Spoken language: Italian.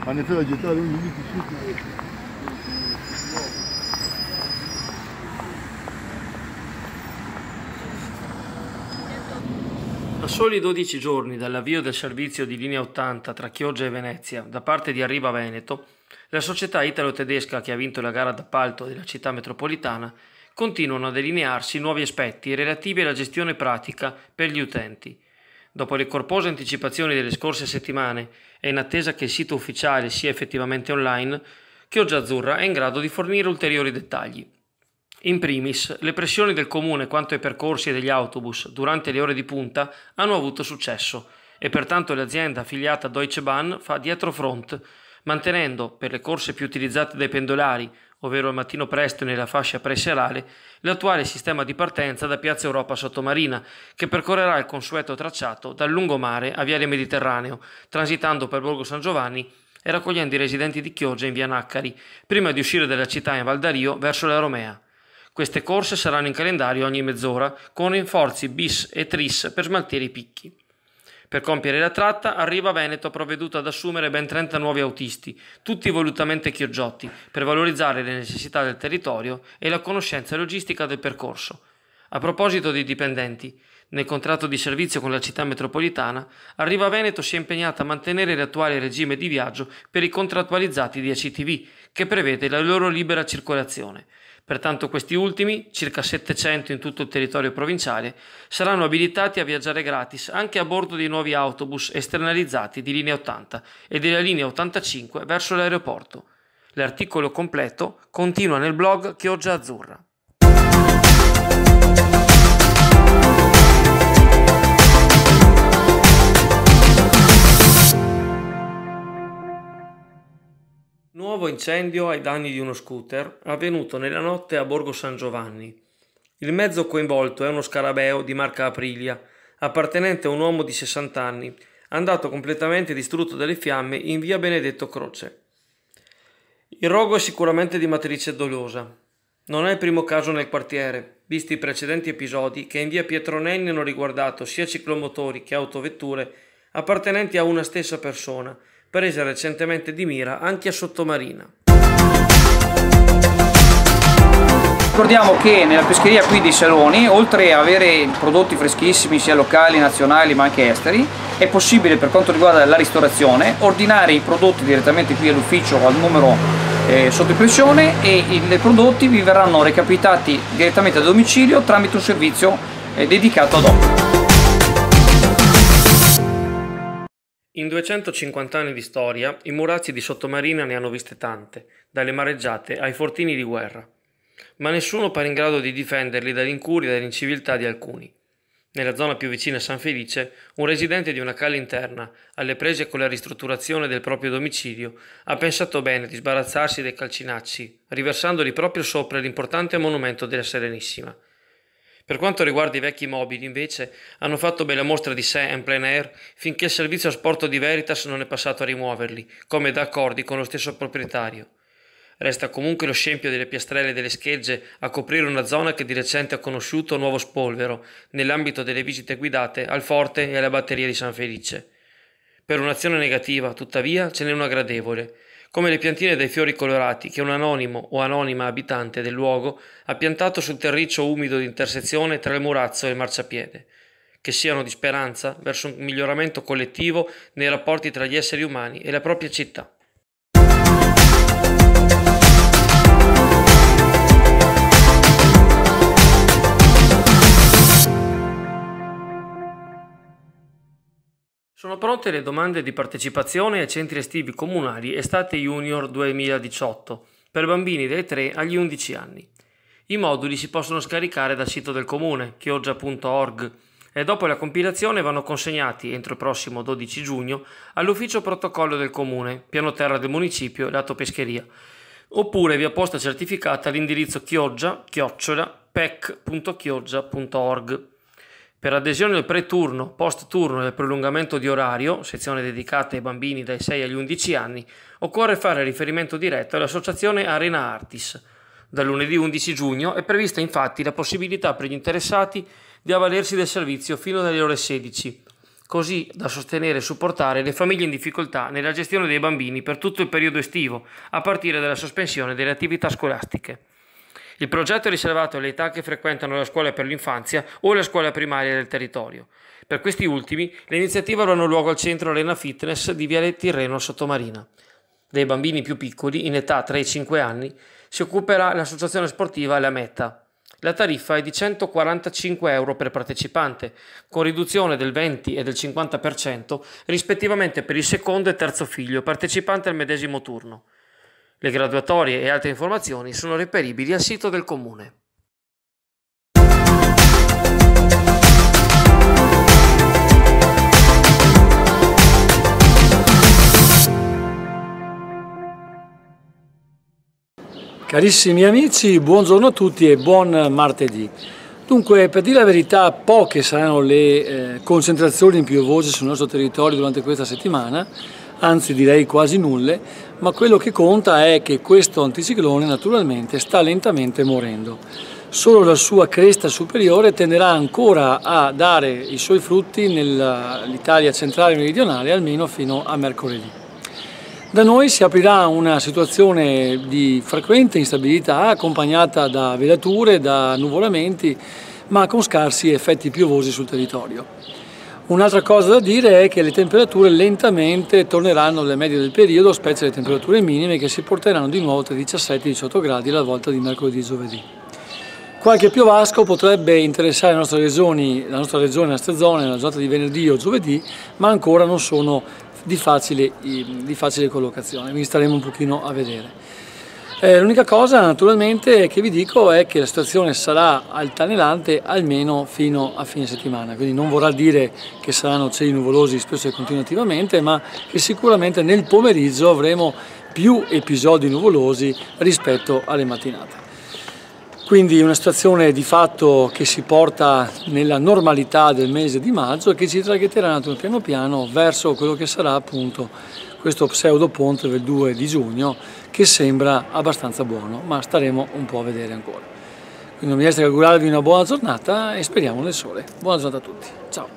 hanno iniziato a gettare ogni litro. A soli 12 giorni dall'avvio del servizio di linea 80 tra Chioggia e Venezia da parte di Arriva Veneto, la società italo-tedesca che ha vinto la gara d'appalto della città metropolitana continuano a delinearsi nuovi aspetti relativi alla gestione pratica per gli utenti. Dopo le corpose anticipazioni delle scorse settimane e in attesa che il sito ufficiale sia effettivamente online, Chioggia Azzurra è in grado di fornire ulteriori dettagli. In primis, le pressioni del comune quanto ai percorsi degli autobus durante le ore di punta hanno avuto successo e pertanto l'azienda affiliata Deutsche Bahn fa dietrofront, mantenendo per le corse più utilizzate dai pendolari, ovvero al mattino presto e nella fascia preserale, l'attuale sistema di partenza da Piazza Europa Sottomarina, che percorrerà il consueto tracciato dal lungomare a Viale Mediterraneo, transitando per Borgo San Giovanni e raccogliendo i residenti di Chioggia in via Naccari, prima di uscire dalla città in Val d'Ario verso la Romea. Queste corse saranno in calendario ogni mezz'ora con rinforzi bis e tris per smaltire i picchi. Per compiere la tratta, Arriva Veneto ha provveduto ad assumere ben 30 nuovi autisti, tutti volutamente chioggiotti, per valorizzare le necessità del territorio e la conoscenza logistica del percorso. A proposito dei dipendenti, nel contratto di servizio con la città metropolitana, Arriva Veneto si è impegnata a mantenere l'attuale regime di viaggio per i contrattualizzati di ACTV, che prevede la loro libera circolazione. Pertanto questi ultimi, circa 700 in tutto il territorio provinciale, saranno abilitati a viaggiare gratis anche a bordo dei nuovi autobus esternalizzati di linea 80 e della linea 85 verso l'aeroporto. L'articolo completo continua nel blog Chioggia Azzurra. Nuovo incendio ai danni di uno scooter avvenuto nella notte a Borgo San Giovanni. Il mezzo coinvolto è uno scarabeo di marca Aprilia, appartenente a un uomo di 60 anni, andato completamente distrutto dalle fiamme in via Benedetto Croce. Il rogo è sicuramente di matrice dolosa. Non è il primo caso nel quartiere, visti i precedenti episodi che in via Pietro Nenni hanno riguardato sia ciclomotori che autovetture appartenenti a una stessa persona, presa recentemente di mira anche a Sottomarina. Ricordiamo che nella pescheria qui di Saloni, oltre a avere prodotti freschissimi sia locali, nazionali ma anche esteri, è possibile, per quanto riguarda la ristorazione, ordinare i prodotti direttamente qui all'ufficio al numero sotto impressione e i prodotti vi verranno recapitati direttamente a domicilio tramite un servizio dedicato ad hoc. In 250 anni di storia, i murazzi di Sottomarina ne hanno viste tante, dalle mareggiate ai fortini di guerra. Ma nessuno pare in grado di difenderli dall'incuria e dall'inciviltà di alcuni. Nella zona più vicina a San Felice, un residente di una calle interna, alle prese con la ristrutturazione del proprio domicilio, ha pensato bene di sbarazzarsi dei calcinacci, riversandoli proprio sopra l'importante monumento della Serenissima. Per quanto riguarda i vecchi mobili, invece, hanno fatto bella mostra di sé en plein air finché il servizio asporto di Veritas non è passato a rimuoverli, come da accordi con lo stesso proprietario. Resta comunque lo scempio delle piastrelle e delle schegge a coprire una zona che di recente ha conosciuto nuovo spolvero nell'ambito delle visite guidate al forte e alla batteria di San Felice. Per un'azione negativa, tuttavia, ce n'è una gradevole, come le piantine dai fiori colorati che un anonimo o anonima abitante del luogo ha piantato sul terriccio umido di intersezione tra il murazzo e il marciapiede, che siano di speranza verso un miglioramento collettivo nei rapporti tra gli esseri umani e la propria città. Sono pronte le domande di partecipazione ai centri estivi comunali Estate Junior 2018 per bambini dai 3 agli 11 anni. I moduli si possono scaricare dal sito del comune, chioggia.org, e dopo la compilazione vanno consegnati entro il prossimo 12 giugno all'ufficio protocollo del comune, piano terra del municipio, lato pescheria, oppure via posta certificata all'indirizzo chioggia@pec.chioggia.org. Per adesione al pre-turno, post-turno e al prolungamento di orario, sezione dedicata ai bambini dai 6 agli 11 anni, occorre fare riferimento diretto all'associazione Arena Artis. Dal lunedì 11 giugno è prevista infatti la possibilità per gli interessati di avvalersi del servizio fino alle ore 16, così da sostenere e supportare le famiglie in difficoltà nella gestione dei bambini per tutto il periodo estivo, a partire dalla sospensione delle attività scolastiche. Il progetto è riservato alle età che frequentano la scuola per l'infanzia o la scuola primaria del territorio. Per questi ultimi, le iniziative avranno luogo al centro Arena Fitness di Viale Tirreno Sottomarina. Dei bambini più piccoli, in età tra i 5 anni, si occuperà l'associazione sportiva La Metta. La tariffa è di 145 euro per partecipante, con riduzione del 20 e del 50% rispettivamente per il secondo e terzo figlio partecipante al medesimo turno. Le graduatorie e altre informazioni sono reperibili al sito del Comune. Carissimi amici, buongiorno a tutti e buon martedì. Dunque, per dire la verità, poche saranno le concentrazioni piovose sul nostro territorio durante questa settimana, anzi direi quasi nulle, ma quello che conta è che questo anticiclone naturalmente sta lentamente morendo. Solo la sua cresta superiore tenderà ancora a dare i suoi frutti nell'Italia centrale e meridionale almeno fino a mercoledì. Da noi si aprirà una situazione di frequente instabilità accompagnata da velature, da nuvolamenti, ma con scarsi effetti piovosi sul territorio. Un'altra cosa da dire è che le temperature lentamente torneranno alle medie del periodo, specie le temperature minime che si porteranno di nuovo tra 17 e 18 gradi alla volta di mercoledì e giovedì. Qualche piovasco potrebbe interessare la nostra regione, le nostre zone nella giornata di venerdì o giovedì, ma ancora non sono di facile collocazione, quindi staremo un pochino a vedere. L'unica cosa naturalmente che vi dico è che la situazione sarà altalenante almeno fino a fine settimana, quindi non vorrà dire che saranno cieli nuvolosi spesso e continuativamente, ma che sicuramente nel pomeriggio avremo più episodi nuvolosi rispetto alle mattinate. Quindi una situazione di fatto che si porta nella normalità del mese di maggio e che ci traghetterà piano piano verso quello che sarà appunto questo pseudo ponte del 2 di giugno che sembra abbastanza buono, ma staremo un po' a vedere ancora. Quindi non mi resta che augurarvi una buona giornata e speriamo nel sole. Buona giornata a tutti. Ciao!